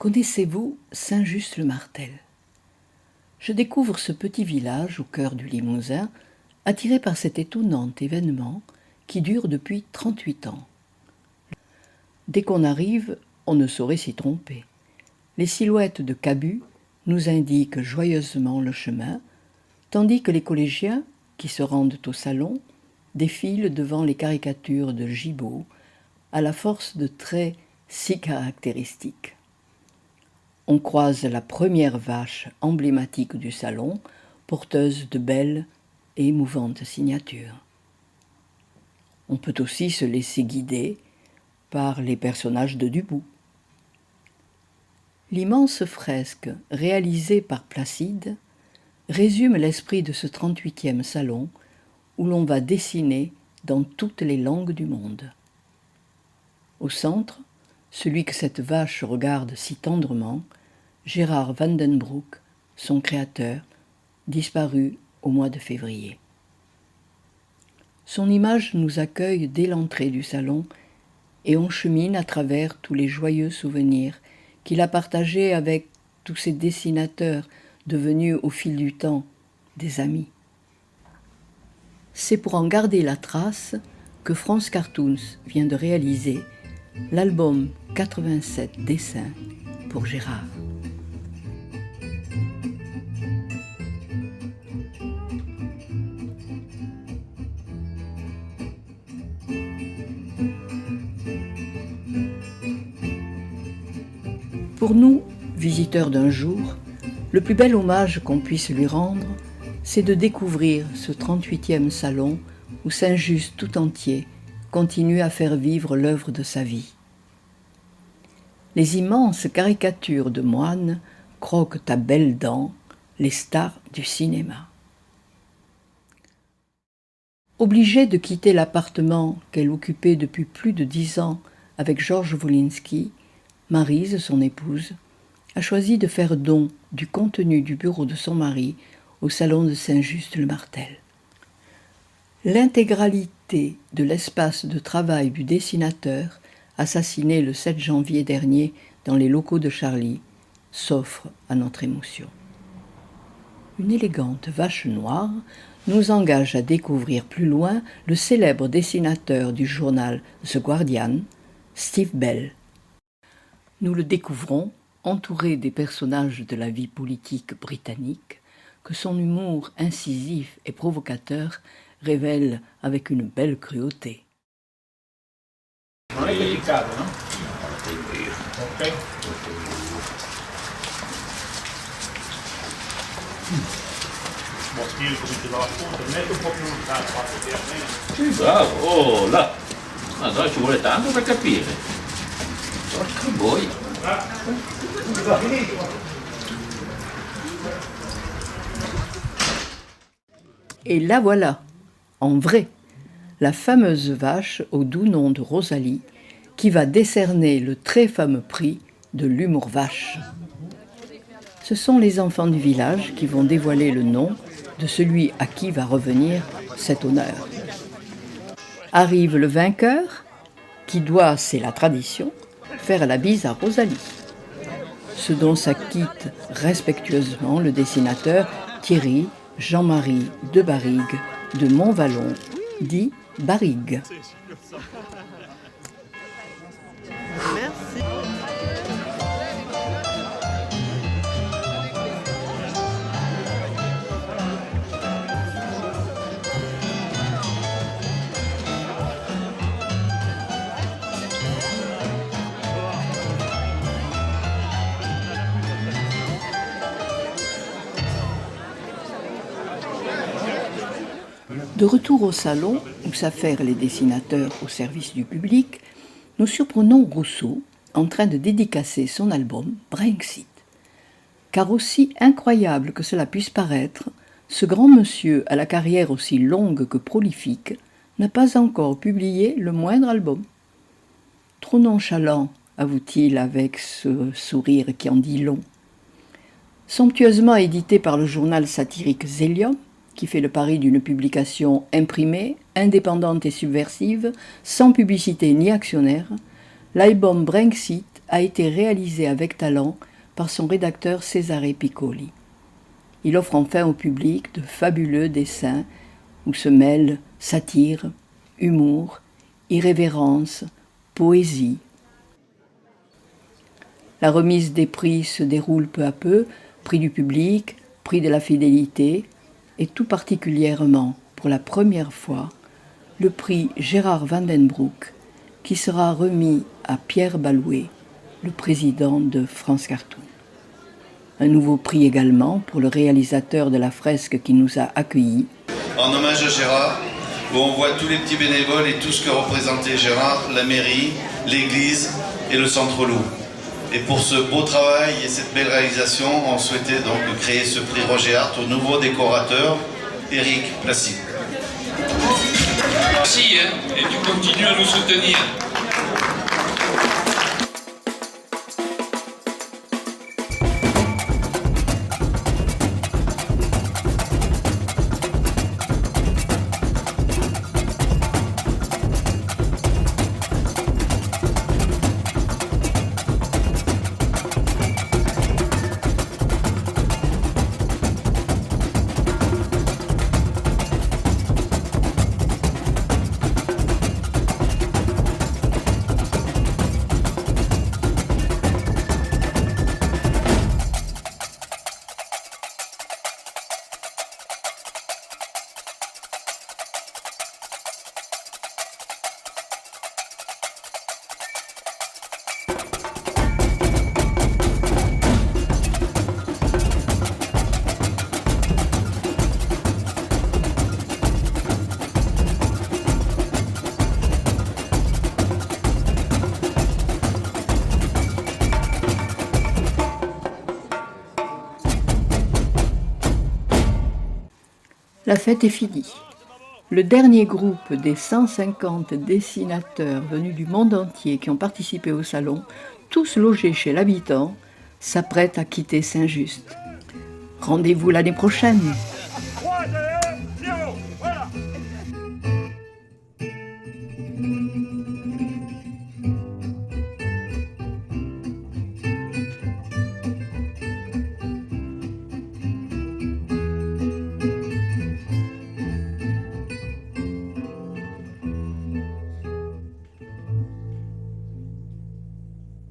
Connaissez-vous Saint-Just-le-Martel? Je découvre ce petit village au cœur du Limousin, attiré par cet étonnant événement qui dure depuis 38 ans. Dès qu'on arrive, on ne saurait s'y tromper. Les silhouettes de Cabu nous indiquent joyeusement le chemin, tandis que les collégiens, qui se rendent au salon, défilent devant les caricatures de gibots, à la force de traits si caractéristiques. On croise la première vache emblématique du salon, porteuse de belles et émouvantes signatures. On peut aussi se laisser guider par les personnages de Dubout. L'immense fresque réalisée par Placide résume l'esprit de ce 38e salon où l'on va dessiner dans toutes les langues du monde. Au centre, celui que cette vache regarde si tendrement, Gérard Van den Broek, son créateur, disparu au mois de février. Son image nous accueille dès l'entrée du salon et on chemine à travers tous les joyeux souvenirs qu'il a partagés avec tous ces dessinateurs devenus au fil du temps des amis. C'est pour en garder la trace que France Cartoons vient de réaliser l'album 87 dessins pour Gérard. Pour nous, visiteurs d'un jour, le plus bel hommage qu'on puisse lui rendre, c'est de découvrir ce 38e salon où Saint-Just tout entier continue à faire vivre l'œuvre de sa vie. Les immenses caricatures de moines croquent à belles dents les stars du cinéma. Obligée de quitter l'appartement qu'elle occupait depuis plus de 10 ans avec Georges Wolinski, Maryse, son épouse, a choisi de faire don du contenu du bureau de son mari au salon de Saint-Just-le-Martel. L'intégralité de l'espace de travail du dessinateur, assassiné le 7 janvier dernier dans les locaux de Charlie, s'offre à notre émotion. Une élégante vache noire nous engage à découvrir plus loin le célèbre dessinateur du journal The Guardian, Steve Bell. Nous le découvrons entouré des personnages de la vie politique britannique que son humour incisif et provocateur révèle avec une belle cruauté. Non è peccato, no? Ok. Io comincio dalla punta, metto un po' più lontano, fatto piacere. Sì, bravo, oh là! Ma no, ci vuole tanto per capire. Porca boia! Et la voilà, en vrai, la fameuse vache au doux nom de Rosalie, qui va décerner le très fameux prix de l'humour vache. Ce sont les enfants du village qui vont dévoiler le nom de celui à qui va revenir cet honneur. Arrive le vainqueur, qui doit, c'est la tradition, faire la bise à Rosalie. Ce dont s'acquitte respectueusement le dessinateur Thierry Jean-Marie de Barrigue de Montvallon, dit Barrigue. Merci. De retour au salon, où s'affairent les dessinateurs au service du public, nous surprenons Rousseau en train de dédicacer son album Brexit. Car aussi incroyable que cela puisse paraître, ce grand monsieur à la carrière aussi longue que prolifique n'a pas encore publié le moindre album. Trop nonchalant, avoue-t-il avec ce sourire qui en dit long. Somptueusement édité par le journal satirique Zélium, qui fait le pari d'une publication imprimée, indépendante et subversive, sans publicité ni actionnaire, l'album Brexit a été réalisé avec talent par son rédacteur Cesare Piccoli. Il offre enfin au public de fabuleux dessins où se mêlent satire, humour, irrévérence, poésie. La remise des prix se déroule peu à peu, prix du public, prix de la fidélité, et tout particulièrement, pour la première fois, le prix Gérard Van den Broek, qui sera remis à Pierre Balouet, le président de France Cartoon. Un nouveau prix également pour le réalisateur de la fresque qui nous a accueillis. En hommage à Gérard, où on voit tous les petits bénévoles et tout ce que représentait Gérard, la mairie, l'église et le centre Loup. Et pour ce beau travail et cette belle réalisation, on souhaitait donc créer ce prix Roger Hart au nouveau décorateur, Éric Placide. Merci, et tu continues à nous soutenir. La fête est finie. Le dernier groupe des 150 dessinateurs venus du monde entier qui ont participé au salon, tous logés chez l'habitant, s'apprête à quitter Saint-Just. Rendez-vous l'année prochaine.